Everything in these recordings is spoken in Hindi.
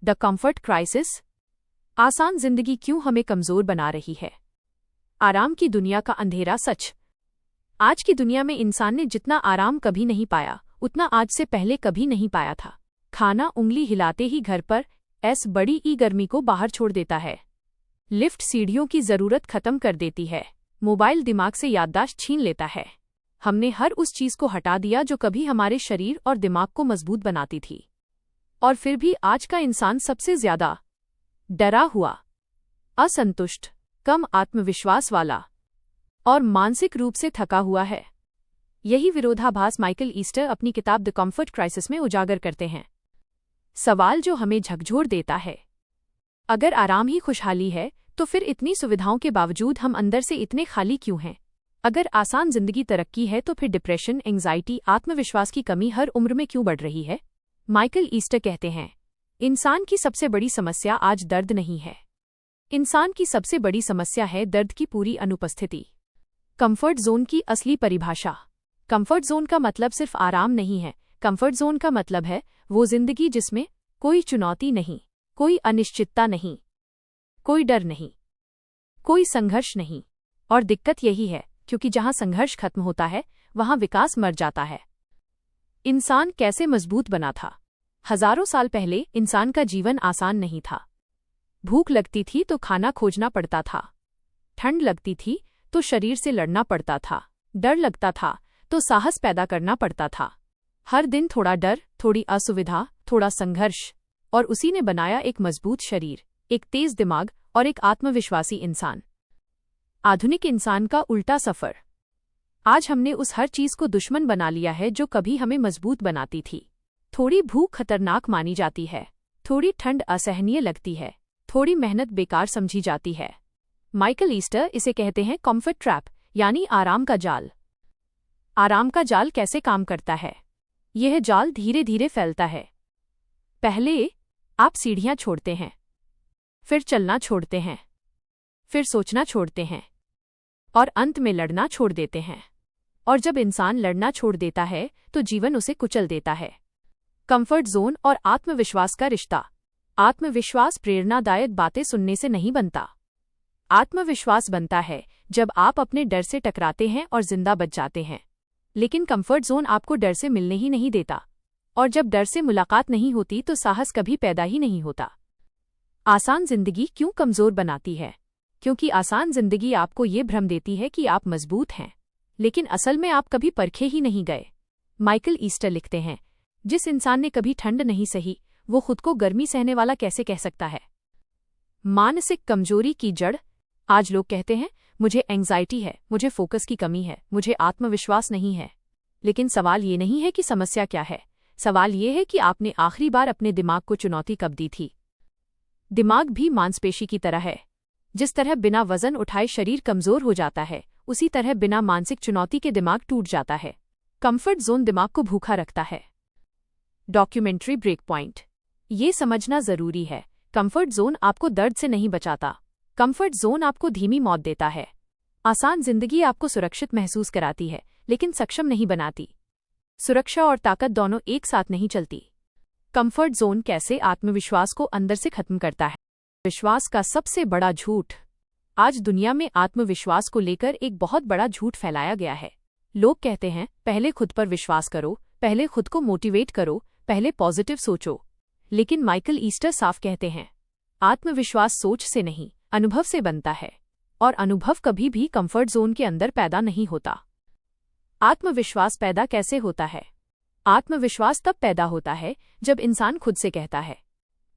The comfort crisis. आसान जिंदगी क्यों हमें कमजोर बना रही है? आराम की दुनिया का अंधेरा सच। आज की दुनिया में इंसान ने जितना आराम कभी नहीं पाया, उतना आज से पहले कभी नहीं पाया था। खाना उंगली हिलाते ही घर पर बड़ी ई गर्मी को बाहर छोड़ देता है। लिफ्ट सीढ़ियों की जरूरत खत्म कर देती है। मोबाइल दिमाग से याददाश्त छीन लेता है। हमने हर उस चीज को हटा दिया जो कभी हमारे शरीर और दिमाग को मजबूत बनाती थी। और फिर भी आज का इंसान सबसे ज्यादा डरा हुआ, असंतुष्ट, कम आत्मविश्वास वाला और मानसिक रूप से थका हुआ है। यही विरोधाभास माइकल ईस्टर अपनी किताब द कंफर्ट क्राइसिस में उजागर करते हैं। सवाल जो हमें झकझोर देता है, अगर आराम ही खुशहाली है तो फिर इतनी सुविधाओं के बावजूद हम अंदर से इतने खाली क्यों हैं? अगर आसान जिंदगी तरक्की है तो फिर डिप्रेशन, एंग्जाइटी, आत्मविश्वास की कमी हर उम्र में क्यों बढ़ रही है? माइकल ईस्टर कहते हैं, इंसान की सबसे बड़ी समस्या आज दर्द नहीं है। इंसान की सबसे बड़ी समस्या है दर्द की पूरी अनुपस्थिति। कंफर्ट जोन की असली परिभाषा। कंफर्ट जोन का मतलब सिर्फ आराम नहीं है। कंफर्ट जोन का मतलब है वो जिंदगी जिसमें कोई चुनौती नहीं, कोई अनिश्चितता नहीं, कोई डर नहीं, कोई संघर्ष नहीं। और दिक्कत यही है, क्योंकि जहां संघर्ष खत्म होता है वहां विकास मर जाता है। इंसान कैसे मजबूत बना था? हजारों साल पहले इंसान का जीवन आसान नहीं था। भूख लगती थी तो खाना खोजना पड़ता था। ठंड लगती थी तो शरीर से लड़ना पड़ता था। डर लगता था तो साहस पैदा करना पड़ता था। हर दिन थोड़ा डर, थोड़ी असुविधा, थोड़ा संघर्ष, और उसी ने बनाया एक मजबूत शरीर, एक तेज दिमाग और एक आत्मविश्वासी इंसान। आधुनिक इंसान का उल्टा सफर। आज हमने उस हर चीज को दुश्मन बना लिया है जो कभी हमें मजबूत बनाती थी। थोड़ी भूख खतरनाक मानी जाती है, थोड़ी ठंड असहनीय लगती है, थोड़ी मेहनत बेकार समझी जाती है। माइकल ईस्टर इसे कहते हैं कंफर्ट ट्रैप, यानी आराम का जाल। आराम का जाल कैसे काम करता है? यह जाल धीरे धीरे फैलता है। पहले आप सीढ़ियां छोड़ते हैं, फिर चलना छोड़ते हैं, फिर सोचना छोड़ते हैं, और अंत में लड़ना छोड़ देते हैं। और जब इंसान लड़ना छोड़ देता है तो जीवन उसे कुचल देता है। कंफर्ट जोन और आत्मविश्वास का रिश्ता। आत्मविश्वास प्रेरणादायक बातें सुनने से नहीं बनता। आत्मविश्वास बनता है जब आप अपने डर से टकराते हैं और जिंदा बच जाते हैं। लेकिन कंफर्ट जोन आपको डर से मिलने ही नहीं देता, और जब डर से मुलाकात नहीं होती तो साहस कभी पैदा ही नहीं होता। आसान जिंदगी क्यों कमजोर बनाती है? क्योंकि आसान जिंदगी आपको ये भ्रम देती है कि आप मजबूत हैं, लेकिन असल में आप कभी परखे ही नहीं गए। माइकल ईस्टर लिखते हैं, जिस इंसान ने कभी ठंड नहीं सही, वो खुद को गर्मी सहने वाला कैसे कह सकता है? मानसिक कमजोरी की जड़। आज लोग कहते हैं, मुझे एंग्जाइटी है, मुझे फोकस की कमी है, मुझे आत्मविश्वास नहीं है। लेकिन सवाल ये नहीं है कि समस्या क्या है, सवाल ये है कि आपने आखिरी बार अपने दिमाग को चुनौती कब दी थी। दिमाग भी मांसपेशी की तरह है। जिस तरह बिना वजन उठाए शरीर कमजोर हो जाता है, उसी तरह बिना मानसिक चुनौती के दिमाग टूट जाता है। कंफर्ट जोन दिमाग को भूखा रखता है। Documentary break point. ये समझना जरूरी है, कंफर्ट जोन आपको दर्द से नहीं बचाता। कंफर्ट जोन आपको धीमी मौत देता है। आसान जिंदगी आपको सुरक्षित महसूस कराती है, लेकिन सक्षम नहीं बनाती। सुरक्षा और ताकत दोनों एक साथ नहीं चलती। कंफर्ट जोन कैसे आत्मविश्वास को अंदर से खत्म करता है? विश्वास का सबसे बड़ा झूठ। आज दुनिया में आत्मविश्वास को लेकर एक बहुत बड़ा झूठ फैलाया गया है। लोग कहते हैं, पहले खुद पर विश्वास करो, पहले खुद को मोटिवेट करो, पहले पॉजिटिव सोचो। लेकिन माइकल ईस्टर साफ कहते हैं, आत्मविश्वास सोच से नहीं, अनुभव से बनता है, और अनुभव कभी भी कंफर्ट जोन के अंदर पैदा नहीं होता। आत्मविश्वास पैदा कैसे होता है? आत्मविश्वास तब पैदा होता है जब इंसान खुद से कहता है,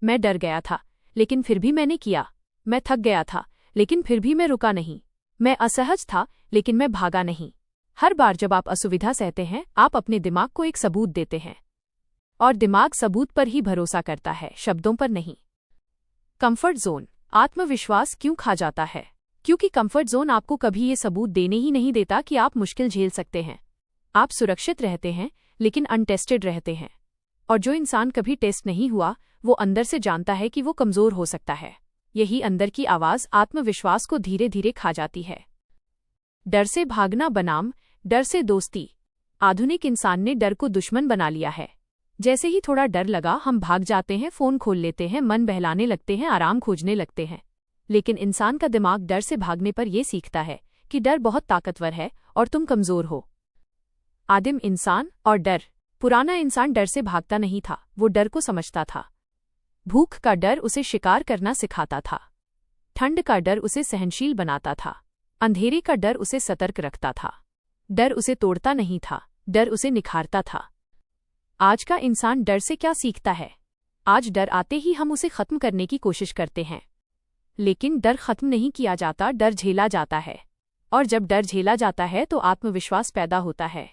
मैं डर गया था लेकिन फिर भी मैंने किया। मैं थक गया था लेकिन फिर भी मैं रुका नहीं। मैं असहज था लेकिन मैं भागा नहीं। हर बार जब आप असुविधा सहते हैं, आप अपने दिमाग को एक सबूत देते हैं, और दिमाग सबूत पर ही भरोसा करता है, शब्दों पर नहीं। कंफर्ट जोन आत्मविश्वास क्यों खा जाता है? क्योंकि कंफर्ट जोन आपको कभी ये सबूत देने ही नहीं देता कि आप मुश्किल झेल सकते हैं। आप सुरक्षित रहते हैं लेकिन अनटेस्टेड रहते हैं। और जो इंसान कभी टेस्ट नहीं हुआ, वो अंदर से जानता है कि वो कमजोर हो सकता है। यही अंदर की आवाज आत्मविश्वास को धीरे धीरे खा जाती है। डर से भागना बनाम डर से दोस्ती। आधुनिक इंसान ने डर को दुश्मन बना लिया है। जैसे ही थोड़ा डर लगा हम भाग जाते हैं, फ़ोन खोल लेते हैं, मन बहलाने लगते हैं, आराम खोजने लगते हैं। लेकिन इंसान का दिमाग डर से भागने पर यह सीखता है कि डर बहुत ताकतवर है और तुम कमज़ोर हो। आदिम इंसान और डर। पुराना इंसान डर से भागता नहीं था, वो डर को समझता था। भूख का डर उसे शिकार करना सिखाता था। ठंड का डर उसे सहनशील बनाता था। अंधेरे का डर उसे सतर्क रखता था। डर उसे तोड़ता नहीं था, डर उसे निखारता था। आज का इंसान डर से क्या सीखता है? आज डर आते ही हम उसे खत्म करने की कोशिश करते हैं। लेकिन डर खत्म नहीं किया जाता, डर झेला जाता है। और जब डर झेला जाता है तो आत्मविश्वास पैदा होता है।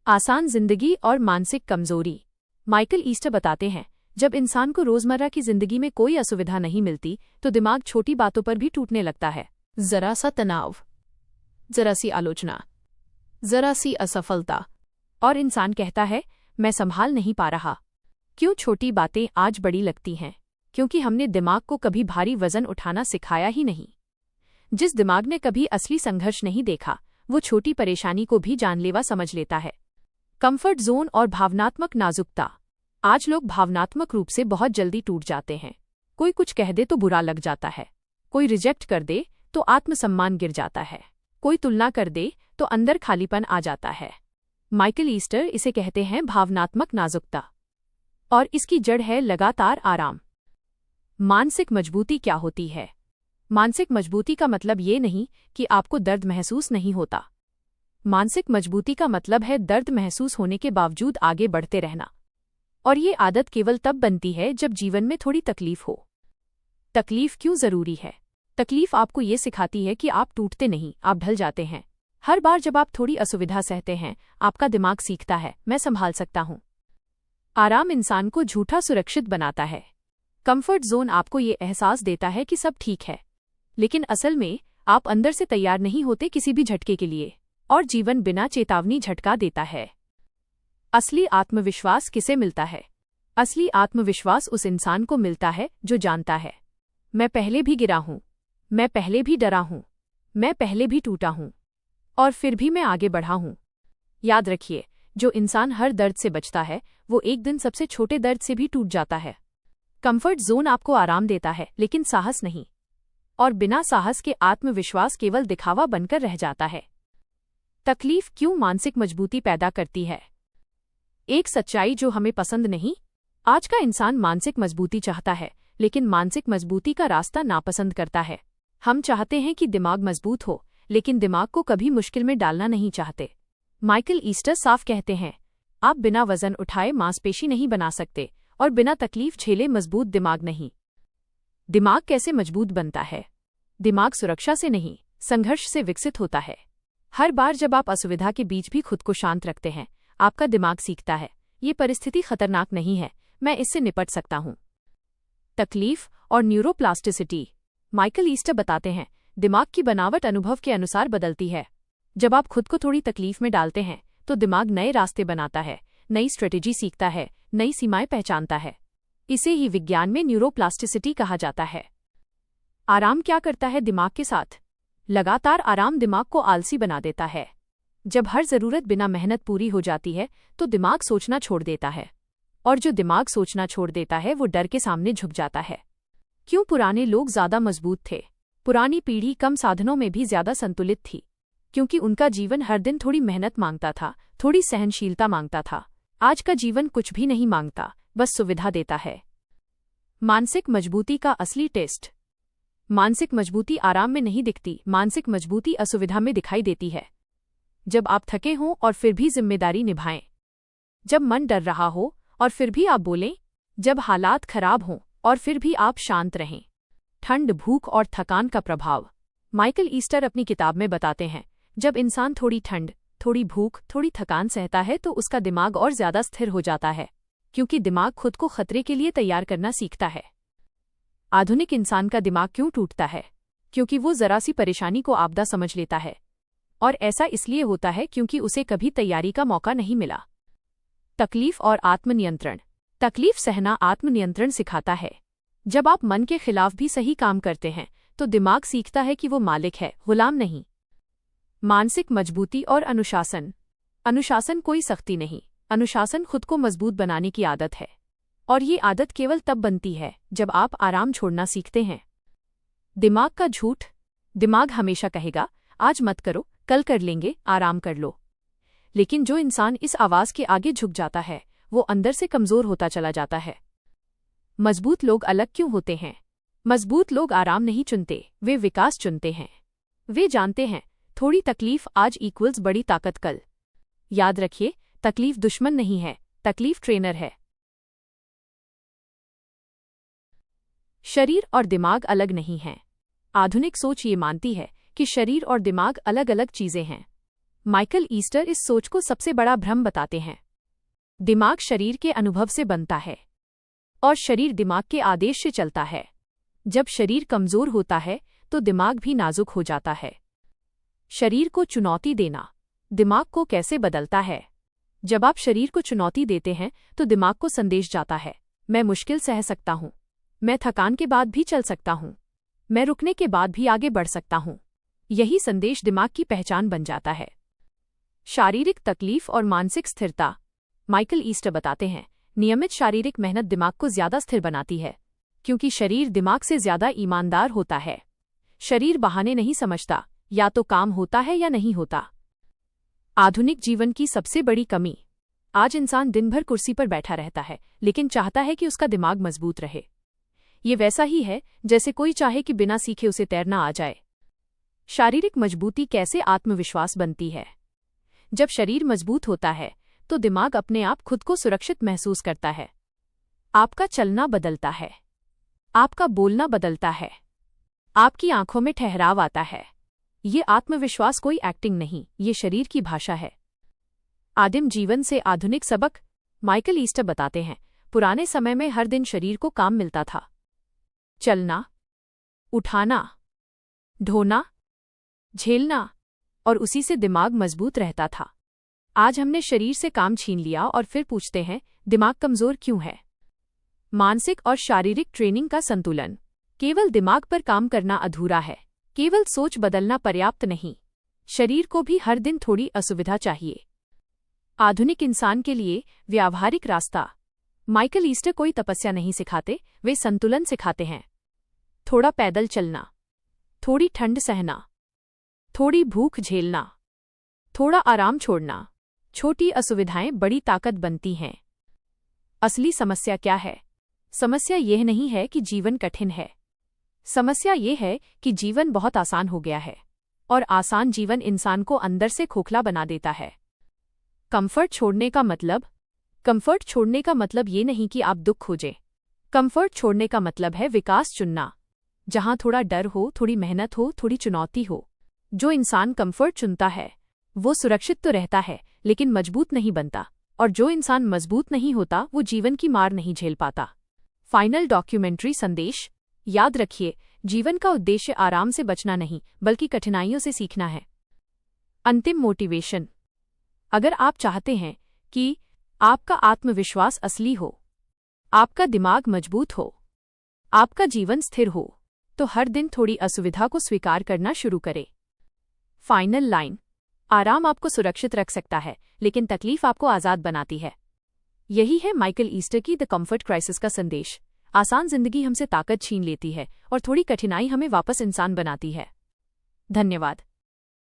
आसान जिंदगी और मानसिक कमजोरी। माइकल ईस्टर बताते हैं, जब इंसान को रोजमर्रा की जिंदगी में कोई असुविधा नहीं मिलती तो दिमाग छोटी बातों पर भी टूटने लगता है। जरा सा तनाव, जरा सी आलोचना, जरा सी असफलता, और इंसान कहता है मैं संभाल नहीं पा रहा। क्यों छोटी बातें आज बड़ी लगती हैं? क्योंकि हमने दिमाग को कभी भारी वजन उठाना सिखाया ही नहीं। जिस दिमाग ने कभी असली संघर्ष नहीं देखा, वो छोटी परेशानी को भी जानलेवा समझ लेता है। कंफर्ट जोन और भावनात्मक नाजुकता। आज लोग भावनात्मक रूप से बहुत जल्दी टूट जाते हैं। कोई कुछ कह दे तो बुरा लग जाता है, कोई रिजेक्ट कर दे तो आत्मसम्मान गिर जाता है, कोई तुलना कर दे तो अंदर खालीपन आ जाता है। माइकल ईस्टर इसे कहते हैं भावनात्मक नाजुकता, और इसकी जड़ है लगातार आराम। मानसिक मजबूती क्या होती है? मानसिक मजबूती का मतलब ये नहीं कि आपको दर्द महसूस नहीं होता। मानसिक मजबूती का मतलब है दर्द महसूस होने के बावजूद आगे बढ़ते रहना। और ये आदत केवल तब बनती है जब जीवन में थोड़ी तकलीफ हो। तकलीफ क्यों जरूरी है? तकलीफ आपको ये सिखाती है कि आप टूटते नहीं, आप ढल जाते हैं। हर बार जब आप थोड़ी असुविधा सहते हैं, आपका दिमाग सीखता है मैं संभाल सकता हूं। आराम इंसान को झूठा सुरक्षित बनाता है। कंफर्ट जोन आपको ये एहसास देता है कि सब ठीक है, लेकिन असल में आप अंदर से तैयार नहीं होते किसी भी झटके के लिए, और जीवन बिना चेतावनी झटका देता है। असली आत्मविश्वास किसे मिलता है? असली आत्मविश्वास उस इंसान को मिलता है जो जानता है मैं पहले भी गिरा हूं, मैं पहले भी डरा हूं, मैं पहले भी टूटा हूं, और फिर भी मैं आगे बढ़ा हूं। याद रखिए, जो इंसान हर दर्द से बचता है वो एक दिन सबसे छोटे दर्द से भी टूट जाता है। कंफर्ट जोन आपको आराम देता है, लेकिन साहस नहीं, और बिना साहस के आत्मविश्वास केवल दिखावा बनकर रह जाता है। तकलीफ क्यों मानसिक मजबूती पैदा करती है? एक सच्चाई जो हमें पसंद नहीं। आज का इंसान मानसिक मजबूती चाहता है, लेकिन मानसिक मजबूती का रास्ता नापसंद करता है। हम चाहते हैं कि दिमाग मजबूत हो, लेकिन दिमाग को कभी मुश्किल में डालना नहीं चाहते। माइकल ईस्टर साफ कहते हैं, आप बिना वजन उठाए मांसपेशी नहीं बना सकते, और बिना तकलीफ झेले मजबूत दिमाग नहीं। दिमाग कैसे मजबूत बनता है? दिमाग सुरक्षा से नहीं, संघर्ष से विकसित होता है। हर बार जब आप असुविधा के बीच भी खुद को शांत रखते हैं, आपका दिमाग सीखता है ये परिस्थिति खतरनाक नहीं है, मैं इससे निपट सकता हूं। तकलीफ और न्यूरोप्लास्टिसिटी। माइकल ईस्टर बताते हैं, दिमाग की बनावट अनुभव के अनुसार बदलती है। जब आप खुद को थोड़ी तकलीफ में डालते हैं तो दिमाग नए रास्ते बनाता है, नई स्ट्रेटेजी सीखता है, नई सीमाएं पहचानता है। इसे ही विज्ञान में न्यूरोप्लास्टिसिटी कहा जाता है। आराम क्या करता है दिमाग के साथ? लगातार आराम दिमाग को आलसी बना देता है। जब हर जरूरत बिना मेहनत पूरी हो जाती है तो दिमाग सोचना छोड़ देता है, और जो दिमाग सोचना छोड़ देता है वो डर के सामने झुक जाता है। क्यों पुराने लोग ज्यादा मजबूत थे? पुरानी पीढ़ी कम साधनों में भी ज्यादा संतुलित थी, क्योंकि उनका जीवन हर दिन थोड़ी मेहनत मांगता था, थोड़ी सहनशीलता मांगता था। आज का जीवन कुछ भी नहीं मांगता, बस सुविधा देता है। मानसिक मजबूती का असली टेस्ट। मानसिक मजबूती आराम में नहीं दिखती, मानसिक मजबूती असुविधा में दिखाई देती है। जब आप थके हों और फिर भी जिम्मेदारी निभाएं, जब मन डर रहा हो और फिर भी आप बोलें, जब हालात खराब हों और फिर भी आप शांत रहें। ठंड, भूख और थकान का प्रभाव। माइकल ईस्टर अपनी किताब में बताते हैं, जब इंसान थोड़ी ठंड, थोड़ी भूख, थोड़ी थकान सहता है तो उसका दिमाग और ज्यादा स्थिर हो जाता है, क्योंकि दिमाग खुद को खतरे के लिए तैयार करना सीखता है। आधुनिक इंसान का दिमाग क्यों टूटता है? क्योंकि वो जरा सी परेशानी को आपदा समझ लेता है, और ऐसा इसलिए होता है क्योंकि उसे कभी तैयारी का मौका नहीं मिला। तकलीफ और आत्मनियंत्रण। तकलीफ सहना आत्मनियंत्रण सिखाता है। जब आप मन के खिलाफ भी सही काम करते हैं तो दिमाग सीखता है कि वो मालिक है, गुलाम नहीं। मानसिक मजबूती और अनुशासन। अनुशासन कोई सख्ती नहीं, अनुशासन खुद को मजबूत बनाने की आदत है, और ये आदत केवल तब बनती है जब आप आराम छोड़ना सीखते हैं। दिमाग का झूठ। दिमाग हमेशा कहेगा, आज मत करो, कल कर लेंगे, आराम कर लो। लेकिन जो इंसान इस आवाज के आगे झुक जाता है, वो अंदर से कमजोर होता चला जाता है। मजबूत लोग अलग क्यों होते हैं? मजबूत लोग आराम नहीं चुनते, वे विकास चुनते हैं। वे जानते हैं, थोड़ी तकलीफ आज इक्वल्स बड़ी ताकत कल। याद रखिए, तकलीफ दुश्मन नहीं है, तकलीफ ट्रेनर है। शरीर और दिमाग अलग नहीं हैं। आधुनिक सोच ये मानती है कि शरीर और दिमाग अलग अलग चीजें हैं। माइकल ईस्टर इस सोच को सबसे बड़ा भ्रम बताते हैं। दिमाग शरीर के अनुभव से बनता है, और शरीर दिमाग के आदेश से चलता है। जब शरीर कमजोर होता है तो दिमाग भी नाजुक हो जाता है। शरीर को चुनौती देना दिमाग को कैसे बदलता है? जब आप शरीर को चुनौती देते हैं तो दिमाग को संदेश जाता है, मैं मुश्किल सह सकता हूं, मैं थकान के बाद भी चल सकता हूं, मैं रुकने के बाद भी आगे बढ़ सकता हूं। यही संदेश दिमाग की पहचान बन जाता है। शारीरिक तकलीफ और मानसिक स्थिरता। माइकल ईस्टर बताते हैं, नियमित शारीरिक मेहनत दिमाग को ज्यादा स्थिर बनाती है, क्योंकि शरीर दिमाग से ज्यादा ईमानदार होता है। शरीर बहाने नहीं समझता, या तो काम होता है या नहीं होता। आधुनिक जीवन की सबसे बड़ी कमी। आज इंसान दिन भर कुर्सी पर बैठा रहता है, लेकिन चाहता है कि उसका दिमाग मजबूत रहे। ये वैसा ही है जैसे कोई चाहे कि बिना सीखे उसे तैरना आ जाए। शारीरिक मजबूती कैसे आत्मविश्वास बनती है? जब शरीर मजबूत होता है तो दिमाग अपने आप खुद को सुरक्षित महसूस करता है। आपका चलना बदलता है, आपका बोलना बदलता है, आपकी आंखों में ठहराव आता है। ये आत्मविश्वास कोई एक्टिंग नहीं, ये शरीर की भाषा है। आदिम जीवन से आधुनिक सबक। माइकल ईस्टर बताते हैं, पुराने समय में हर दिन शरीर को काम मिलता था। चलना, उठाना, ढोना, झेलना, और उसी से दिमाग मजबूत रहता था। आज हमने शरीर से काम छीन लिया और फिर पूछते हैं, दिमाग कमजोर क्यों है? मानसिक और शारीरिक ट्रेनिंग का संतुलन। केवल दिमाग पर काम करना अधूरा है, केवल सोच बदलना पर्याप्त नहीं। शरीर को भी हर दिन थोड़ी असुविधा चाहिए। आधुनिक इंसान के लिए व्यावहारिक रास्ता। माइकल ईस्टर कोई तपस्या नहीं सिखाते, वे संतुलन सिखाते हैं। थोड़ा पैदल चलना, थोड़ी ठंड सहना, थोड़ी भूख झेलना, थोड़ा आराम छोड़ना। छोटी असुविधाएं बड़ी ताकत बनती हैं। असली समस्या क्या है? समस्या यह नहीं है कि जीवन कठिन है। समस्या ये है कि जीवन बहुत आसान हो गया है, और आसान जीवन इंसान को अंदर से खोखला बना देता है। कंफर्ट छोड़ने का मतलब? कंफर्ट छोड़ने का मतलब ये नहीं कि आप दुख खोजें। कंफर्ट छोड़ने का मतलब है विकास चुनना, जहां थोड़ा डर हो, थोड़ी मेहनत हो, थोड़ी चुनौती हो। जो इंसान कंफर्ट चुनता है वो सुरक्षित तो रहता है, लेकिन मजबूत नहीं बनता, और जो इंसान मजबूत नहीं होता वो जीवन की मार नहीं झेल पाता। फाइनल डॉक्यूमेंट्री संदेश। याद रखिए, जीवन का उद्देश्य आराम से बचना नहीं, बल्कि कठिनाइयों से सीखना है। अंतिम मोटिवेशन। अगर आप चाहते हैं कि आपका आत्मविश्वास असली हो, आपका दिमाग मजबूत हो, आपका जीवन स्थिर हो, तो हर दिन थोड़ी असुविधा को स्वीकार करना शुरू करें। Final line. आराम आपको सुरक्षित रख सकता है, लेकिन तकलीफ आपको आजाद बनाती है। यही है माइकल ईस्टर की द कंफर्ट क्राइसिस का संदेश। आसान जिंदगी हमसे ताकत छीन लेती है, और थोड़ी कठिनाई हमें वापस इंसान बनाती है। धन्यवाद।